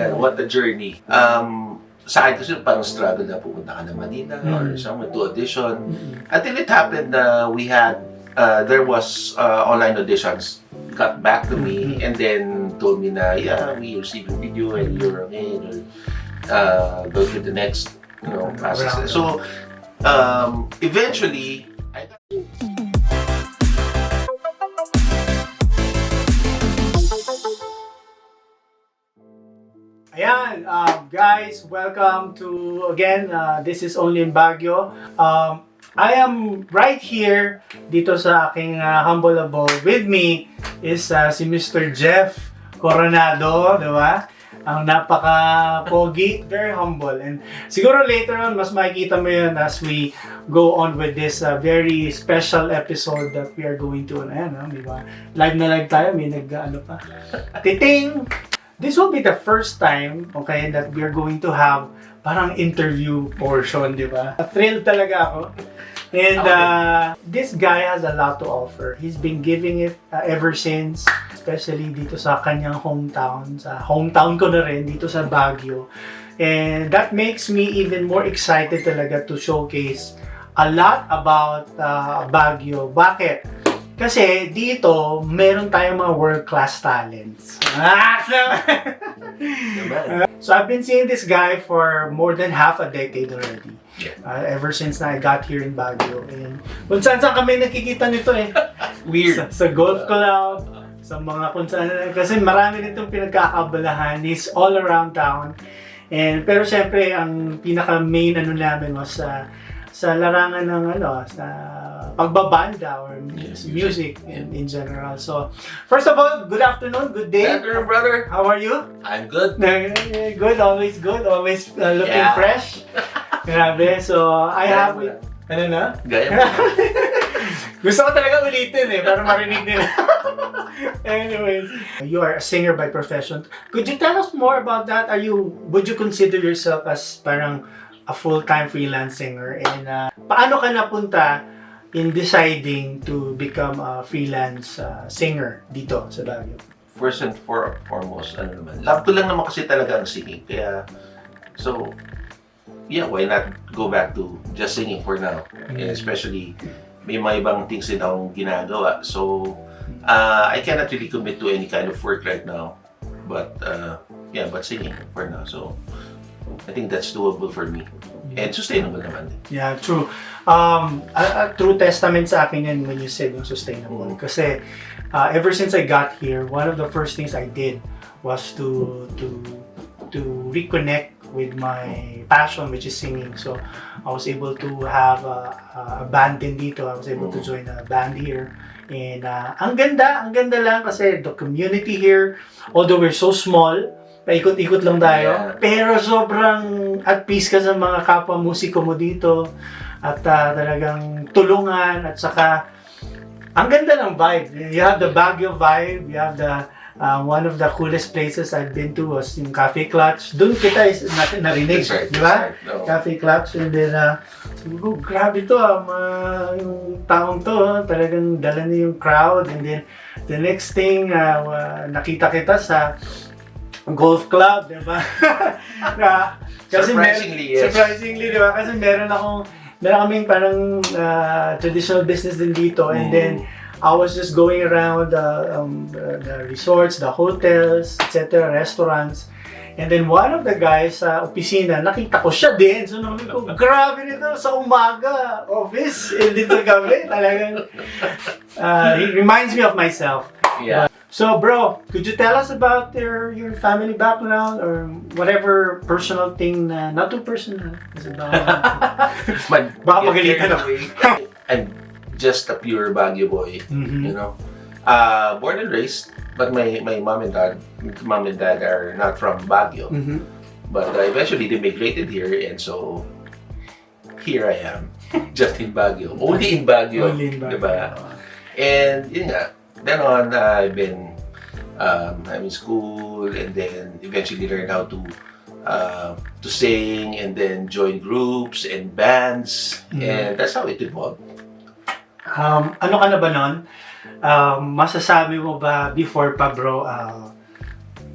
Yan, what a journey. Sa akin kasi parang struggle na pupunta ka na Manila or somewhere to audition. Until it happened na we had, there was online auditions. Got back to me and then told me na, yeah, we received a video and you're okay, go to the next, process. So, eventually, Ayan, guys, welcome to, again, this is Only in Baguio. I am right here, dito sa aking humble abode. With me is si Mr. Jeff Coronado, di ba? Ang napaka-pogi, very humble. And siguro later on, mas makikita mo yun as we go on with this very special episode that we are going to, ayan, di ba? Live na live tayo, may nag-ano pa. Titing! This will be the first time, okay, that we're going to have parang interview portion, di ba? Thrilled talaga ako. And this guy has a lot to offer. He's been giving it ever since, especially dito sa kanyang hometown. Sa hometown ko na rin, dito sa Baguio. And that makes me even more excited talaga to showcase a lot about Baguio. Bakit? Kasi dito, meron tayong mga world-class talents. So I've been seeing this guy for more than half a decade already. Ever since na I got here in Baguio. And kung saan kami nakikita nito eh. weird. Sa golf club, sa mga kung saan. Kasi marami nitong pinagkakabalahan. He's all around town. And, pero syempre, ang pinaka-main namin was sa larangan ng sa pagbabanda or music in general. So, first of all, good afternoon, good day. Good afternoon, brother. How are you? I'm good. Good, always looking fresh. Grabe. So, I have ano na? Gaya. Gusto ko talaga ulitin para marinig nila. Anyways, you are a singer by profession. Could you tell us more about that? Would you consider yourself as parang a full-time freelance singer? And paano ka napunta in deciding to become a freelance singer dito sa Baguio? First and foremost, love ko lang naman kasi talaga ang singing. Kaya, so, yeah, why not go back to just singing for now? And especially, may mga ibang things din akong ginagawa. So, I cannot really commit to any kind of work right now. But, but singing for now. So, I think that's doable for me. And sustainable naman din. Yeah, true. A true testament sa akin yan when you said yung sustainable. Kasi ever since I got here, one of the first things I did was to reconnect with my passion, which is singing. So I was able to have a band din dito. I was able to join a band here. And ang ganda lang kasi the community here, although we're so small, paikot-ikot lang tayo. Pero sobrang at peace ka sa mga kapwa musiko mo dito. At talagang tulungan. At saka, ang ganda ng vibe. You have the Baguio vibe. You have the, one of the coolest places I've been to was yung Cafe Clutch. Doon kita narinig. Right, di ba? Right, no. Cafe Clutch. And then, grabe to. Yung taong to, talagang dala niya yung crowd. And then, the next thing, nakita kita sa golf club, di ba? Surprisingly, yes. Surprisingly, di ba? Kasi meron kaming parang traditional business din dito. And then, I was just going around the resorts, the hotels, etc., restaurants. And then, one of the guys sa opisina, nakita ko siya din. So, namin ko, grabe nito, sa umaga, office, and dito sa gabi, talagang, it reminds me of myself. Yeah. So, bro, could you tell us about your family background or whatever personal thing na not too personal? Baka magalitan ako. I'm just a pure Baguio boy, born and raised, but my mom and dad are not from Baguio. But eventually they migrated here, and so here I am, just in Baguio, only in Baguio, diba? And yun nga. Then on, I've been I'm in school, and then eventually learned how to sing, and then join groups and bands, and that's how it evolved. Ano ka na ba nun? Masasabi mo ba before pa, bro,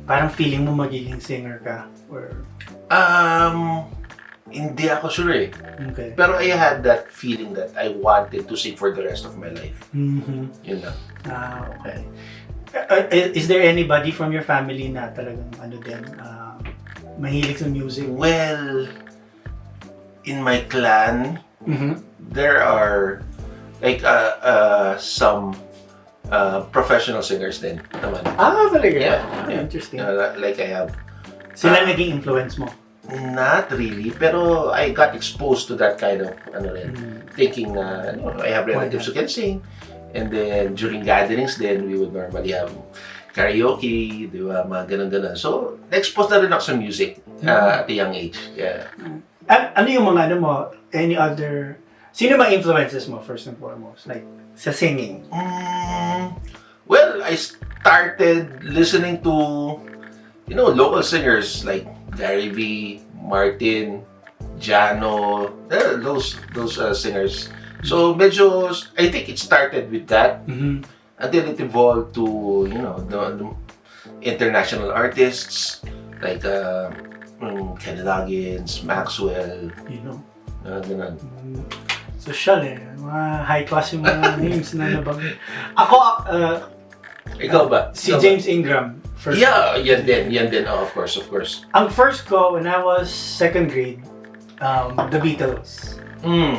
parang feeling mo magiging singer ka? Or... Hindi ako sure eh. Okay. Pero I had that feeling that I wanted to sing for the rest of my life. Mm-hmm. Yun lang. Okay. Is there anybody from your family na talagang mahilig sa music? Well, in my clan, there are like some professional singers din naman. Talaga? Yeah. Interesting. Like I have. Sila naging influence mo? Not really, pero I got exposed to that kind of thinking na I have relatives who can sing. And then during gatherings then we would normally have karaoke, di ba, mga ganun-ganun. So, na-expose na rin ako sa music at a young age. Yeah. Ano yung mga any other, sino mga influences mo first and foremost? Like, sa singing? Well, I started listening to, local singers like Gary V, Martin, Jano, those singers. So medyo, I think it started with that until it evolved to the international artists like Kenny Loggins, Maxwell, ganun. Social mga high class yung mga names na nabag. Ako, ikaw ba? Si James Ingram. First. Yeah, yan din. Oh, of course. Ang first ko, when I was second grade, the Beatles.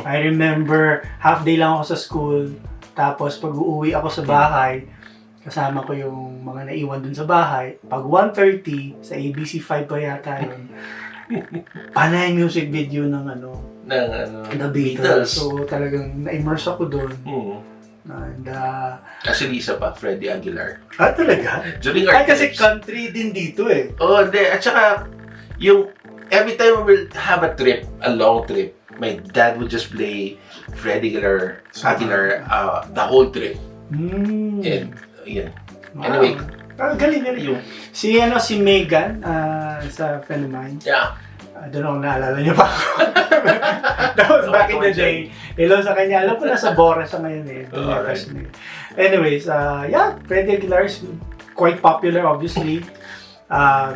I remember, half day lang ako sa school, tapos pag uuwi ako sa bahay, kasama ko yung mga naiwan dun sa bahay. Pag 1:30, sa ABC5 pa yata yun, panay music video ng The Beatles. So talagang na-immerse ako dun. And, actually, isa pa, Freddie Aguilar. Talaga? During our kasi country din dito eh. Hindi. At saka, every time we will have a trip, a long trip, my dad would just play Freddie Aguilar the whole trip. And, yun. Wow. Anyway. Galing. Si Megan, sa friend of mine. Yeah. I don't know, naalala niyo ba? That was back in the day. Hello sa kanya. Alam ko nasa Bora sa ngayon eh. Right. Anyways, Freddie Aguilar is quite popular obviously.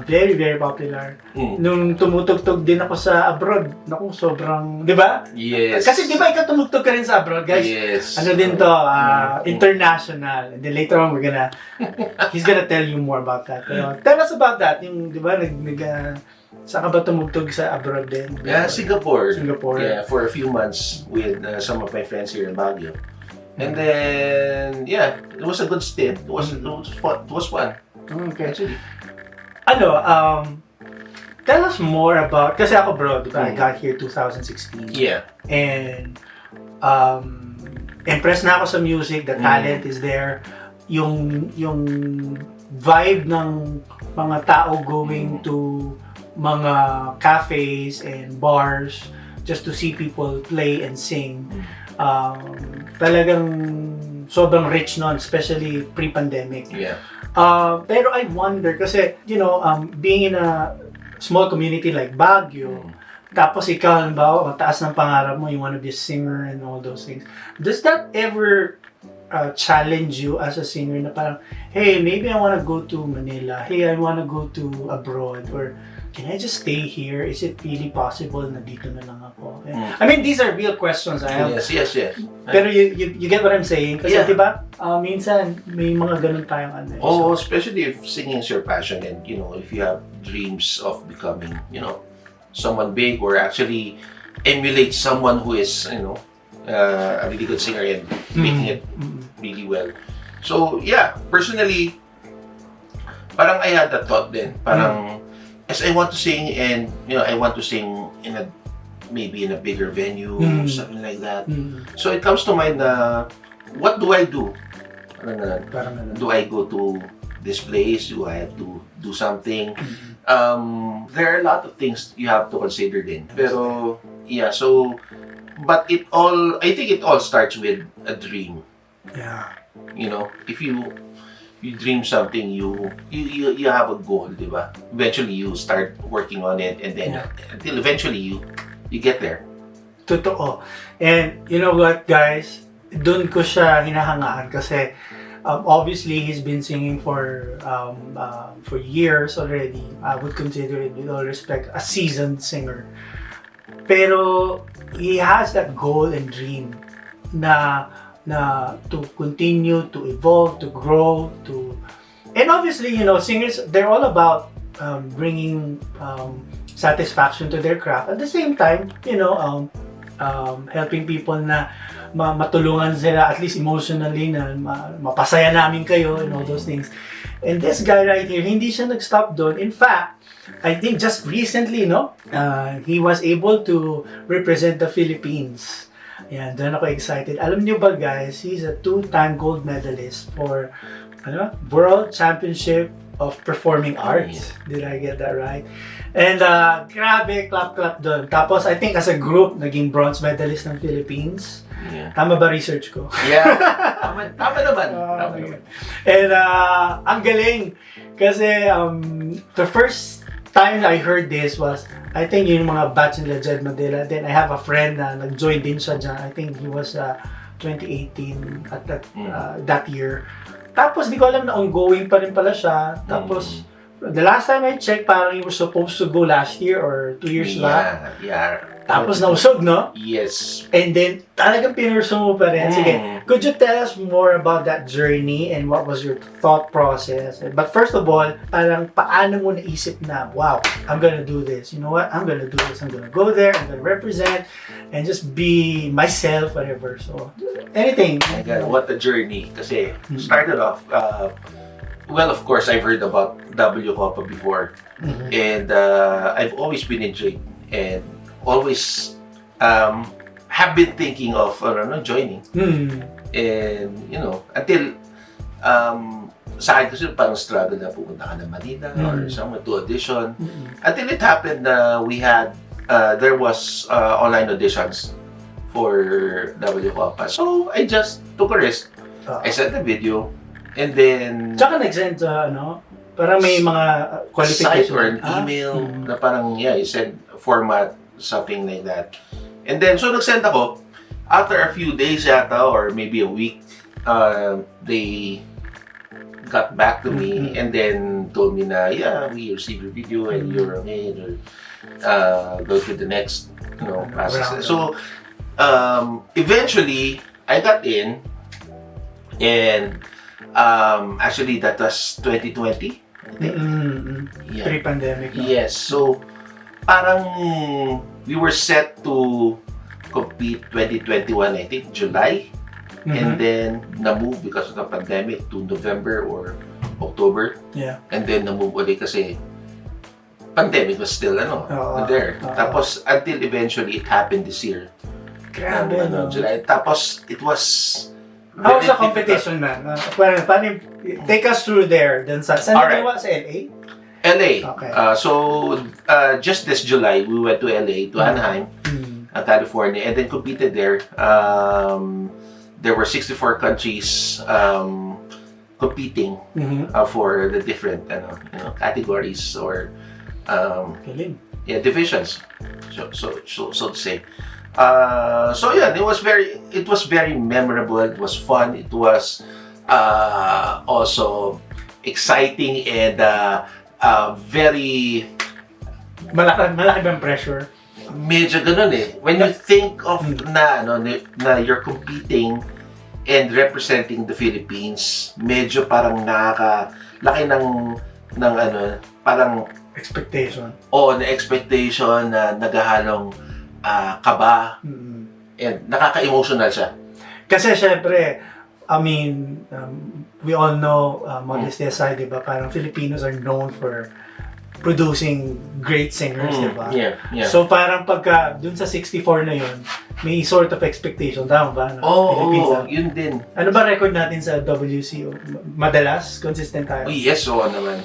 Very, very popular. Nung tumutugtog din ako sa abroad, naku, sobrang, di ba? Yes. Kasi di ba ikaw tumugtog ka rin sa abroad, guys? Yes. Ano din to, international. And then later on, he's gonna tell you more about that. Pero tell us about that. Yung, di ba, saan ka ba tumugtog sa abroad din? Yeah, Singapore. Yeah, for a few months with some of my friends here in Baguio. And then, it was a good stint. It was fun. Okay. Actually. Tell us more about, kasi ako bro, diba, I got here 2016. Yeah. And, impressed na ako sa music, the talent is there. Yung vibe ng mga tao going to mga cafes and bars just to see people play and sing. Talagang sobrang rich nun, especially pre-pandemic. Yeah. Pero I wonder kasi, being in a small community like Baguio, tapos ikaw, halimbawa, mataas ng pangarap mo, you want to be a singer and all those things. Does that ever challenge you as a singer na parang, hey, maybe I want to go to Manila, hey, I want to go to abroad, or can I just stay here? Is it really possible na dito na lang ako? I mean, these are real questions. Yes. Pero you get what I'm saying? Kasi diba, minsan may mga ganun tayong especially if singing is your passion and, if you have dreams of becoming, someone big or actually emulate someone who is, a really good singer and making it really well. So, personally, parang I had that thought din. Parang, as I want to sing and, I want to sing maybe in a bigger venue, something like that. So it comes to mind na, what do I do? Do I go to this place? Do I have to do something? There are a lot of things you have to consider din. Pero, but I think it all starts with a dream. Yeah. If you dream something, you have a goal, di ba? Eventually, you start working on it, and then until eventually you get there. Totoo. And you know what, guys? Doon ko siya hinahangaan kasi Obviously, he's been singing for years already. I would consider it, with all respect, a seasoned singer. Pero he has that goal and dream na to continue, to evolve, to grow, and obviously, singers, they're all about bringing satisfaction to their craft. At the same time, helping people na matulungan sila, at least emotionally, na mapasaya namin kayo, and all those things. And this guy right here, hindi siya nag-stop doon. In fact, I think just recently, he was able to represent the Philippines. Yan, doon ako excited. Alam niyo ba guys, he's a 2-time gold medalist for World Championship of Performing Arts. Did I get that right? And grabe, clap doon. Tapos I think as a group, naging bronze medalist ng Philippines. Yeah. Tama ba research ko? Yeah. Tama naman. And ang galing. Kasi the first time I heard this was, I think yung mga batch nila Jed Madela. Then I have a friend na nag-join din siya dyan. I think he was 2018 at that year. Tapos di ko alam na ongoing pa rin pala siya. Tapos the last time I checked, parang he was supposed to go last year or 2 years back. Yeah. Tapos nausog, no? Yes. And then, talagang pinurso mo pa rin. Sige, could you tell us more about that journey and what was your thought process? But first of all, parang paano mo naisip na, wow, I'm gonna do this. You know what? I'm gonna do this. I'm gonna go there. I'm gonna represent and just be myself, whatever. So, anything. My God, what a journey. Kasi, started off, well, of course, I've heard about WCOPA before. And I've always been intrigued and always have been thinking of joining. And, until sa akin kasi parang struggle na pupunta ka na Manila or somewhere to audition. Until it happened na we had, there was online auditions for WCOPA. So, I just took a risk. I sent the video. And then... Tsaka nag-send parang may mga qualifications. Site or an email na parang, you send format, something like that. And then, so nag-send ako. After a few days yata, or maybe a week, they got back to me and then told me na, we received your video and you're okay. Go to the next, process. So, eventually, I got in and actually, that was 2020, I think. Yeah. Pre-pandemic. Yes. So, parang we were set to compete 2021, I think, July. And then, na-move because of the pandemic to November or October. Yeah. And then, na-move ulit kasi pandemic was still, there. Tapos, until eventually, it happened this year. Grabe, July. Tapos, it was... How was the competition, man? Take us through there. Then saan Alright. Sa LA? LA. Okay. So, just this July, we went to LA, to Anaheim, California, and then competed there. There were 64 countries competing for the different categories or divisions, so to say. It was very memorable. It was fun. It was also exciting and very malaki bang pressure? Medyo ganun eh. When you think of na you're competing and representing the Philippines, medyo parang laki ng parang expectation. Na expectation na naghahalong kaba and nakaka-emotional siya. Kasi syempre, I mean, we all know, modesty aside, diba? Parang Filipinos are known for producing great singers, diba? Yeah. So parang pagka dun sa 64 na yun, may sort of expectation, tama ba? Yun din. Ano ba record natin sa WCO? Madalas? Consistent tayo? Yes, naman.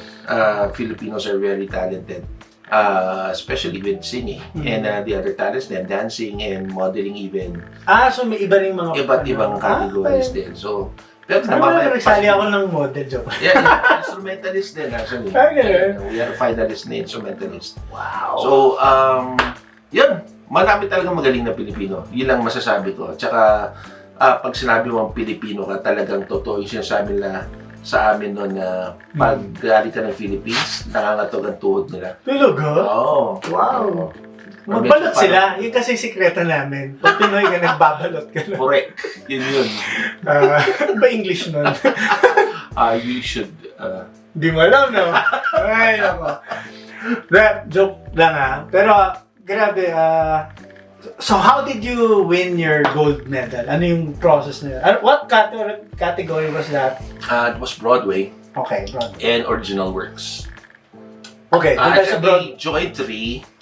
Filipinos are very talented. Especially with singing and the other talents din, dancing and modeling even. So may iba ring mga iba't ibang categories din. So, pero nagsali ako ng model, joke. Yeah, instrumentalist din actually. We are a finalist na instrumentalist. Wow. So, yun, marami talagang magaling na Pilipino. Yun lang masasabi ko. Tsaka, pag sinabi mo ang Pilipino ka, talagang totoo yung sinasabi na sa amin noon na pag galing ka ng Philippines, nangangatog ang tuhod nila. Talaga? Oo. Wow. Magbalot sila. Yun kasi sikreto namin. Pag Pinoy ka, nagbabalot ka lang. Correct. Yun. Ba English nun? You should... Di mo alam, no? Ay, nako. Joke lang, Pero, grabe, so how did you win your gold medal? Ano yung process na yun? What category was that? It was Broadway. Okay, Broadway. And original works. Okay, Actually, joined 3.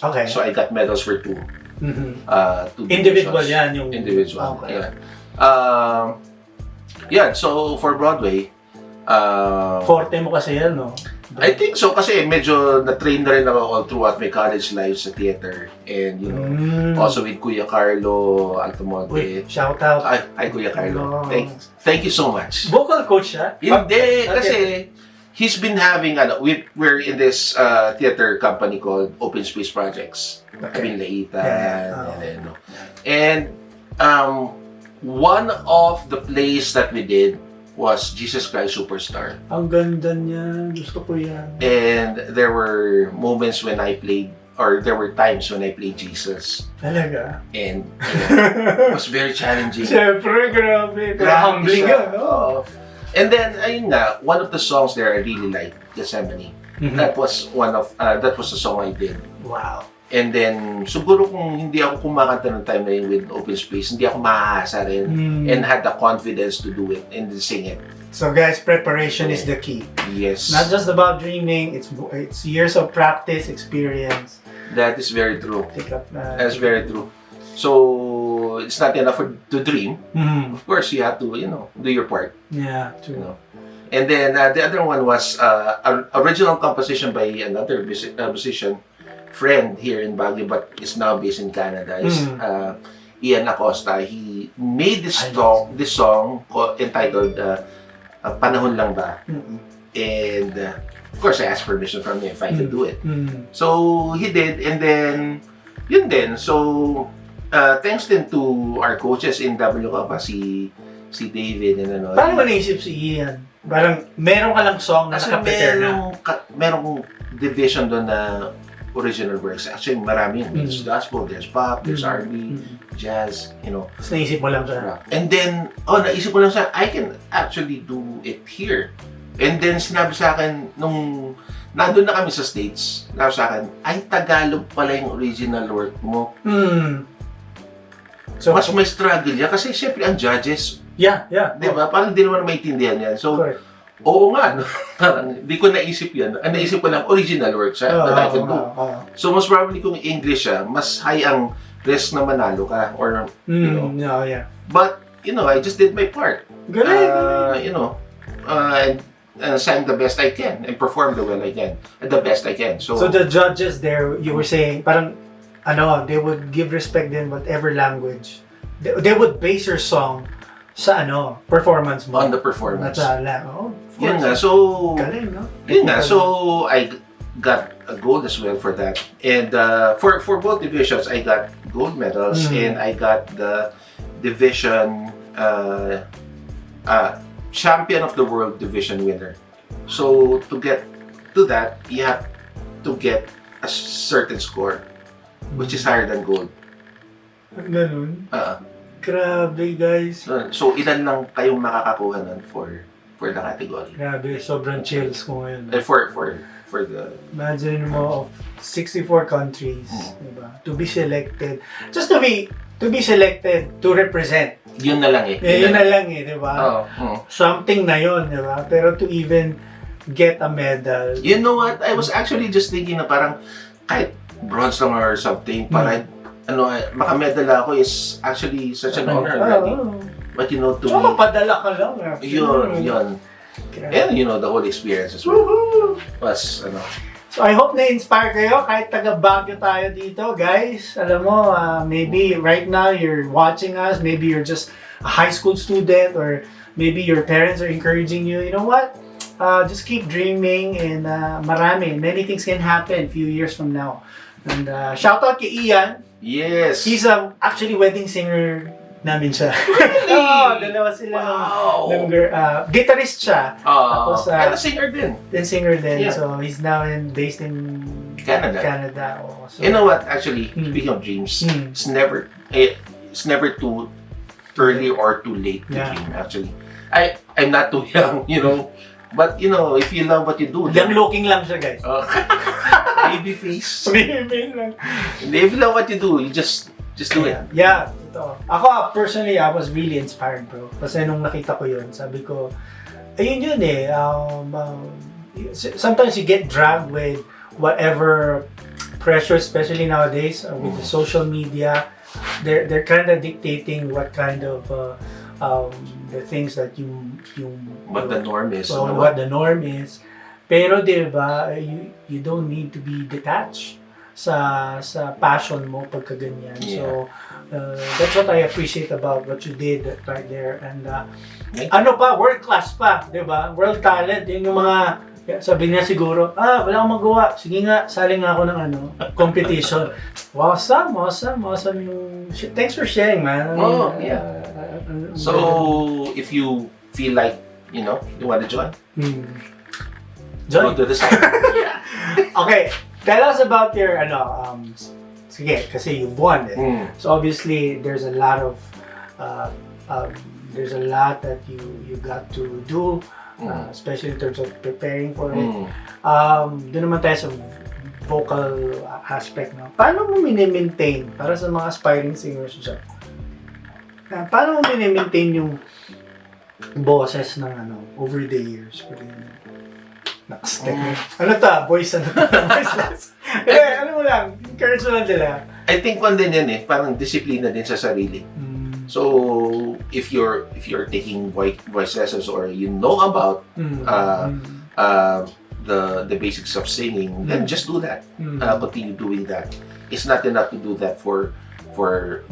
Okay. So I got medals for 2. Mm-hmm. 2 Individual divisions. yan yung... Individual, Okay. Yeah. So for Broadway, Forte mo kasi yan, no? I think so kasi medyo na-train na rin ako all throughout my college life sa theater. And also with Kuya Carlo Altamonte. Wait, shout out. Hi Kuya Carlo. Oh. Thank you so much. Vocal coach siya? Hindi, Okay. kasi he's been having, we're in this theater company called Open Space Projects. Okay. Laitan, and one of the plays that we did was Jesus Christ Superstar. Ang ganda niya. Gusto ko yan. And there were moments when I played, or there were times when I played Jesus. Talaga? And it was very challenging. Siyempre, grabe. Pero humbling siya. yun, no? And then, ayun nga, one of the songs there I really liked, Gethsemane. Mhm. That was the song I did. Wow. And then, siguro kung hindi ako kumakanta ng time na yun with Open Space, hindi ako mahahasa rin and had the confidence to do it and sing it. So guys, preparation is the key. Yes. Not just about dreaming, it's years of practice, experience. That is very true. That's very true. So, it's not enough to dream. Mm-hmm. Of course, you have to, do your part. Yeah, true. And then, the other one was an original composition by another musician, friend here in Baguio, but is now based in Canada, is Ian Acosta. He made this song entitled Panahon Lang Ba? And of course, I asked permission from him if I could do it. So he did, and then yun din. So thanks din to our coaches in WCOPA, si David and ano. Paano mo naisip si Ian? Parang meron ka lang song na naka-prepare na? Merong division doon na original works. Actually, marami yun. There's gospel, there's pop, there's R&B, jazz, Tapos naisip mo lang siya. And then, naisip ko lang siya, I can actually do it here. And then, sinabi sa akin, nung nandun na kami sa States, sinabi sa akin, ay, Tagalog pala yung original work mo. So, mas may struggle yan. Kasi, syempre, ang judges, yeah. diba? Parang di naman maintindihan yan. So, correct. Oo nga, no? Parang di ko naisip yan. Ang naisip ko lang, original work siya that I can do. So, most probably kung English siya, mas high ang risk na manalo ka. Or, yeah. But, I just did my part. Galing. And sang the best I can and perform the best I can. So the judges there, you were saying, parang, they would give respect in whatever language. They would base your song sa performance mo. On the performance. Yun nga, so... Galing, no? Yun nga, so I got a gold as well for that. And for both divisions, I got gold medals and I got the division champion of the world division winner. So to get to that, you have to get a certain score, which is higher than gold. Ganun? Grabe, guys. So, ilan lang kayong makakakuha nun for the category? Grabe, sobrang chills ko ngayon. For the... Imagine mo of 64 countries, diba? To be selected. Just to be selected to represent. Yun na lang eh. Yun na lang eh, diba? Something na yun, diba? Pero to even get a medal. You know what? I was actually just thinking na parang kahit bronze lang or something, parang makamedal ako is actually such an honor already. But to so, mapadala ka lang. Yun. And the whole experience as well. Was, So, I hope na-inspire kayo kahit taga Baguio tayo dito, guys. Alam mo, maybe right now you're watching us, maybe you're just a high school student, or maybe your parents are encouraging you. You know what? Just keep dreaming, and many things can happen a few years from now. And shout out kay Ian. Yes. He's actually wedding singer namin siya. Really? Oo, dalawa sila. Wow. Guitarist siya. Tapos, and a singer din. Then singer din. Yeah. So, he's now based in Canada. Oh, so, You know what? Actually, speaking of dreams, it's never too early or too late to dream. Actually, I'm not too young, you know. But you know, if you love what you do, young looking lang siya, guys. Baby face. Baby lang. If you love what you do, you just do it. Yeah, totoo. Ako, personally, I was really inspired, bro. Kasi nung nakita ko yun, sabi ko, ayun yun eh. Sometimes you get dragged with whatever pressure, especially nowadays with the social media. They're kind of dictating what kind of the things that what the norm is. What the norm is. Pero diba, you don't need to be detached sa passion mo pagka ganyan. Yeah. So that's what I appreciate about what you did right there. And ano pa, world class pa, diba? World talent, yun yung mga sabi niya siguro, wala akong magawa. Sige nga, sali nga ako ng competition. Awesome yung... Thanks for sharing, man. So, if you feel like, you want to join? Join? Go to the side. Yeah. Okay, tell us about your, sige, kasi you've won it. So, obviously, there's a lot that you got to do. Especially in terms of preparing for it. Doon naman tayo sa vocal aspect. No? Paano mo mini-maintain, para sa mga aspiring singers dyan, paano mo mini-maintain yung boses ng over the years? Ano ta? Voice less? Ano mo lang, encourage mo lang nila. I think one din yan parang disiplina din sa sarili. So if you're taking voice lessons or you know about the basics of singing, then just do that. Continue doing that. It's not enough to do that for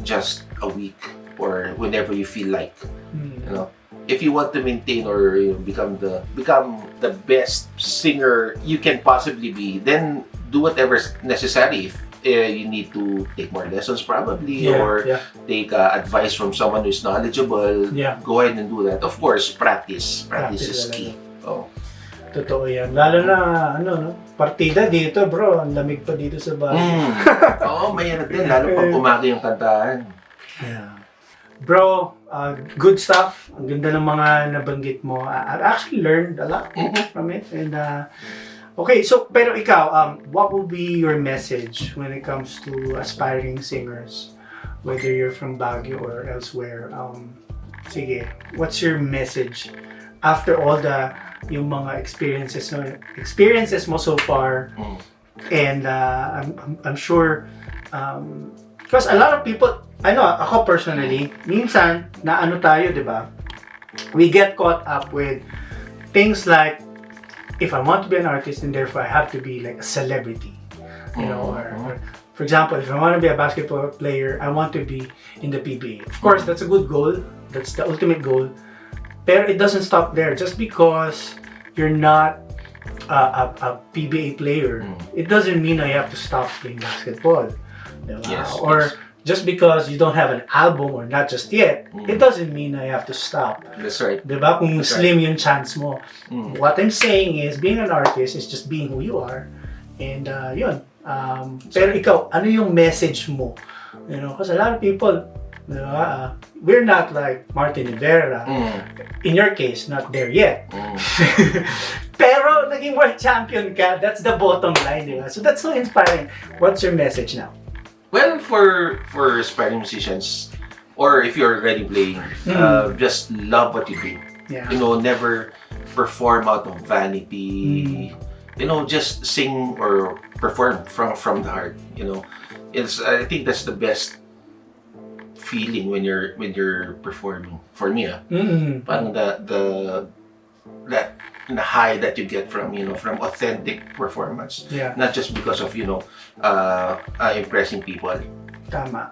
just a week or whenever you feel like. You know, if you want to maintain or become the best singer you can possibly be, then do whatever's necessary. If you need to take more lessons probably or take advice from someone who's knowledgeable, go ahead and do that. Of course, practice is key. Totoo yan. Lalo na, partida dito, bro. Ang lamig pa dito sa bahay. Mahirap din. Lalo pag umaga yung kantahan. Yeah. Bro, good stuff. Ang ganda ng mga nabanggit mo. I actually learned a lot from it. And, okay, so, pero ikaw, what will be your message when it comes to aspiring singers? Whether you're from Baguio or elsewhere. Sige, what's your message after all yung mga experiences mo so far? And I'm sure, because a lot of people, ako personally, minsan, na tayo, diba? We get caught up with things like, if I want to be an artist, and therefore I have to be like a celebrity, or for example, if I want to be a basketball player, I want to be in the PBA. Of course, that's a good goal. That's the ultimate goal. Pero it doesn't stop there. Just because you're not a PBA player, it doesn't mean that you have to stop playing basketball. Yes, or just because you don't have an album or not just yet, it doesn't mean that you have to stop. That's right. Diba? Kung slim yung chance mo. What I'm saying is, being an artist is just being who you are. And yun. Pero ikaw, ano yung message mo? Because a lot of people, we're not like Martin Rivera. In your case, not there yet. Pero naging world champion ka, that's the bottom line. Diba? So that's so inspiring. What's your message now? Well, for aspiring musicians, or if you're already playing, just love what you do. Yeah. Never perform out of vanity. Just sing or perform from the heart. I think that's the best feeling when you're performing. For me, parang the high that you get from authentic performance. Yeah. Not just because of impressing people. Tama.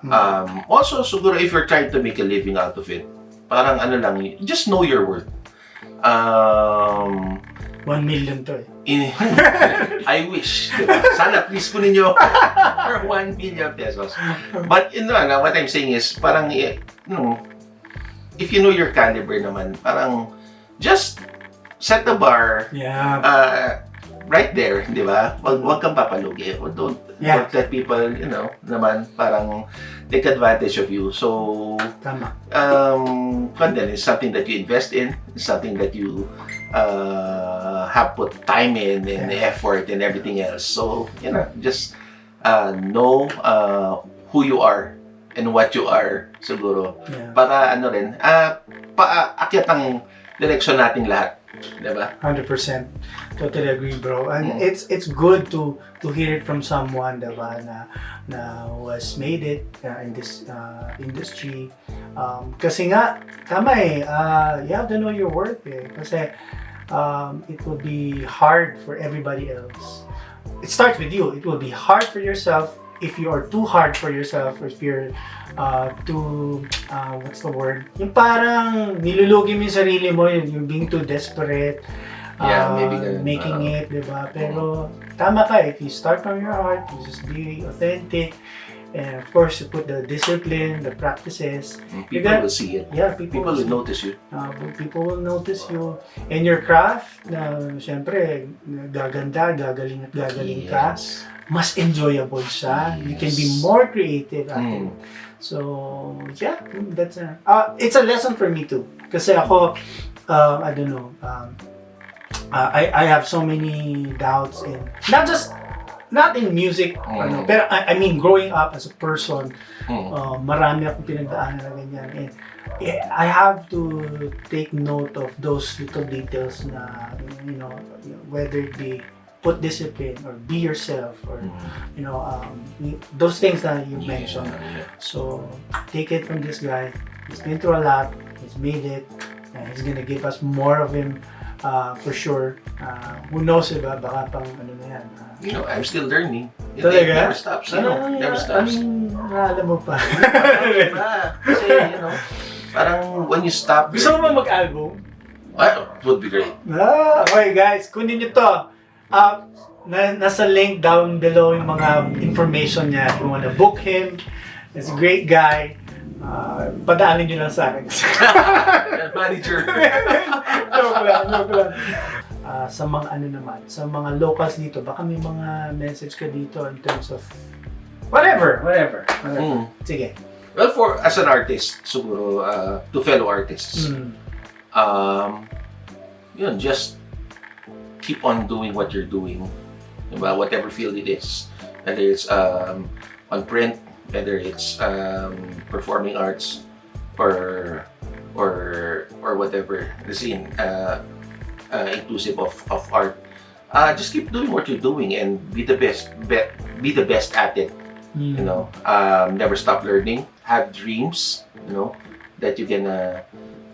Also, siguro if you're trying to make a living out of it, parang just know your worth. 1 million to eh. I wish, diba? Sana please kunin nyo for 1 million pesos. But what I'm saying is, parang, if you know your caliber naman, parang, just set the bar right there, di ba? Wag kang papalugi. Don't let people, naman, parang, take advantage of you. So, Tama. Content is something that you invest in, something that you have put time in and effort and everything else. So, just know who you are and what you are, siguro. Yeah. Para paakyat ang direksyon nating lahat. Diba? 100%. Totally agree, bro. And it's good to hear it from someone, diba, na was made it in this industry. Kasi nga, tama eh, you have to know your worth eh. Kasi it will be hard for everybody else. It starts with you. It will be hard for yourself if you are too hard for yourself, or if you're too, what's the word? Yung parang nilulugi mo yung sarili mo, yung being too desperate, maybe making it, diba? Pero tama ka, if you start from your heart, you just be authentic, and of course, you put the discipline, the practices. People will see it. Yeah, people will notice you. People will notice you. And your craft, na syempre, gaganda, gagaling at gagaling ka, mas enjoyable siya. You can be more creative after. So, yeah, that's it's a lesson for me too. Kasi ako, I don't know, I have so many doubts in, not in music, pero I mean, growing up as a person, marami akong pinagdaanan na ganyan. And I have to take note of those little details na, whether it be put discipline or be yourself, or those things that you mentioned. So take it from this guy. He's been through a lot. He's made it, and he's gonna give us more of him for sure. Who knows, diba? Baka pang na yan. I'm still learning. It Talaga? never stops. Never stops. Alam mo pa. Kasi, parang when you stop. Gusto mo ba mag-album? It would be great. Okay guys, kunin nyo to. Nasa link down below yung mga information niya. If you wanna book him, he's a great guy. Padaanin nyo lang sa akin. Manager. Joke lang. Sa mga sa mga locals dito, baka may mga message ka dito in terms of whatever. Sige. Well, as an artist, siguro, to fellow artists, just keep on doing what you're doing, diba? Whatever field it is, whether it's on print, whether it's performing arts, or whatever the scene, inclusive of art. Just keep doing what you're doing and be the best. Be the best at it. Never stop learning. Have dreams, that you can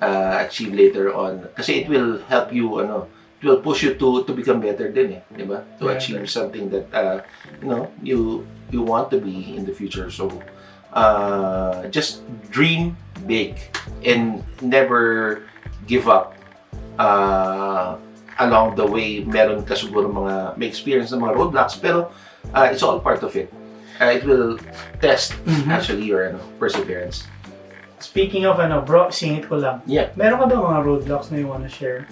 achieve later on. Kasi it will help you, it will push you to become better din, diba? To achieve something that you want to be in the future. So just dream big and never give up. Along the way, meron ka siguro may experience ng mga roadblocks, pero it's all part of it. It will test actually your perseverance. Speaking of bro, singit ko lang. Yeah. Meron ka ba mga roadblocks na you wanna share?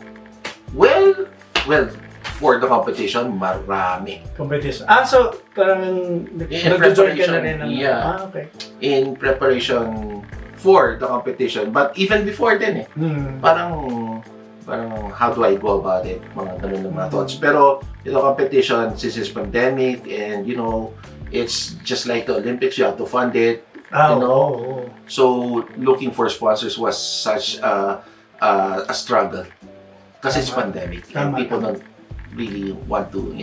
Well, for the competition, marami. Competition. So parang nag-join ka na rin ng... okay. In preparation for the competition, but even before then parang how do I go about it? Mga ganun ng mga thoughts. Pero, competition, since it's pandemic, and it's just like the Olympics, you have to fund it. So, looking for sponsors was such a struggle. Kasi it's pandemic, and people don't really want to,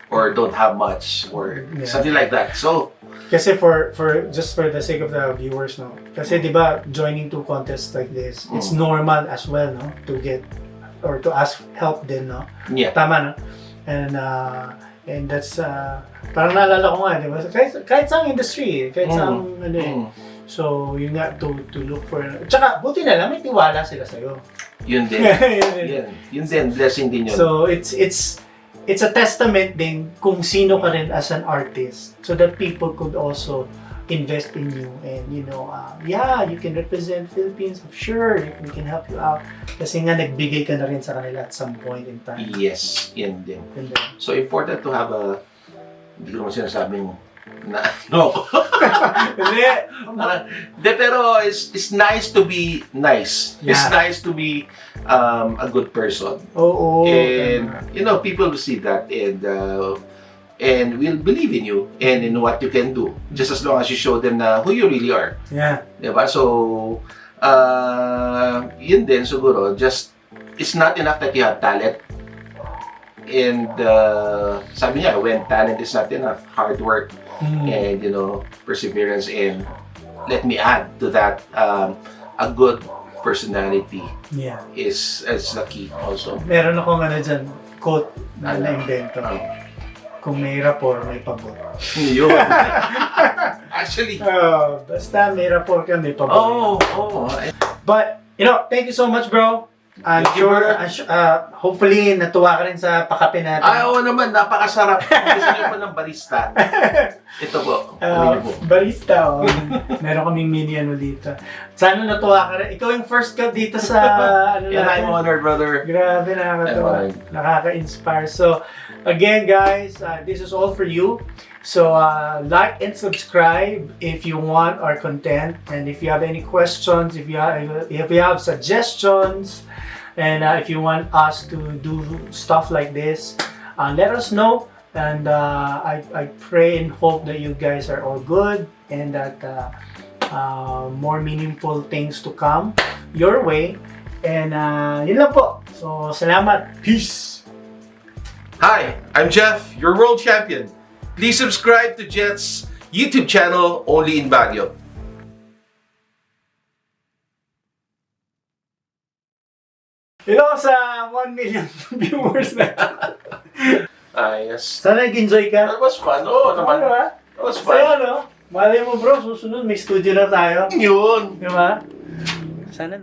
or don't have much, or something like that. So, kasi for just for the sake of the viewers, kasi di ba joining two contests like this, it's normal as well, to get or to ask help din, Yeah. Tama, and that's parang naalala ko nga, di ba, kahit sa industry, kahit sa So, yun nga, to look for... Tsaka, buti na lang, may tiwala sila sa'yo. Yun din. Yun din, blessing din yun. So, it's a testament din kung sino ka rin as an artist so that people could also invest in you and yeah, you can represent Philippines, sure, we can help you out kasi nga nagbigay ka na rin sa kanila at some point in time. Yes, yan din. And then, So important to have a, hindi ko naman sinasabing na, no. Pero it's nice to be nice. Yeah. It's nice to be a good person. Oo. And people will see that and will believe in you and in what you can do, just as long as you show them na who you really are. Yeah. Diba? So, yun din siguro, just, it's not enough that you have talent. And sabi niya, when talent is not enough, hard work and perseverance, and let me add to that, a good personality is the key also. Meron akong dyan, quote na na-invento. Kung may rapport, may pabor. Yun. Actually. Basta may rapport ka, may pabor. But, thank you so much, bro. I'm sure, hopefully, natuwa ka rin sa pakape natin. Oo naman, napakasarap. Gusto niyo po ng barista. Ito po. Barista, Meron kaming mini dito. Sana natuwa ka rin. Ikaw yung first ka dito sa, I'm honored, brother. Grabe, nakakatawa. Nakaka-inspire. So, again, guys, this is all for you. So, like and subscribe if you want our content, and if you have any questions, if you have suggestions, and if you want us to do stuff like this, let us know. And I pray and hope that you guys are all good, and that more meaningful things to come your way. And yun lang po. So, salamat. Peace. Hi, I'm Jeff, your world champion. Please subscribe to Jet's YouTube channel, Only in Baguio. Sa 1 million viewers na. Yes. Sana nag-enjoy ka. That was fun. Oo naman. Diba? That was fun. Malay mo bro, susunod may studio na tayo. Yun. Diba? Sana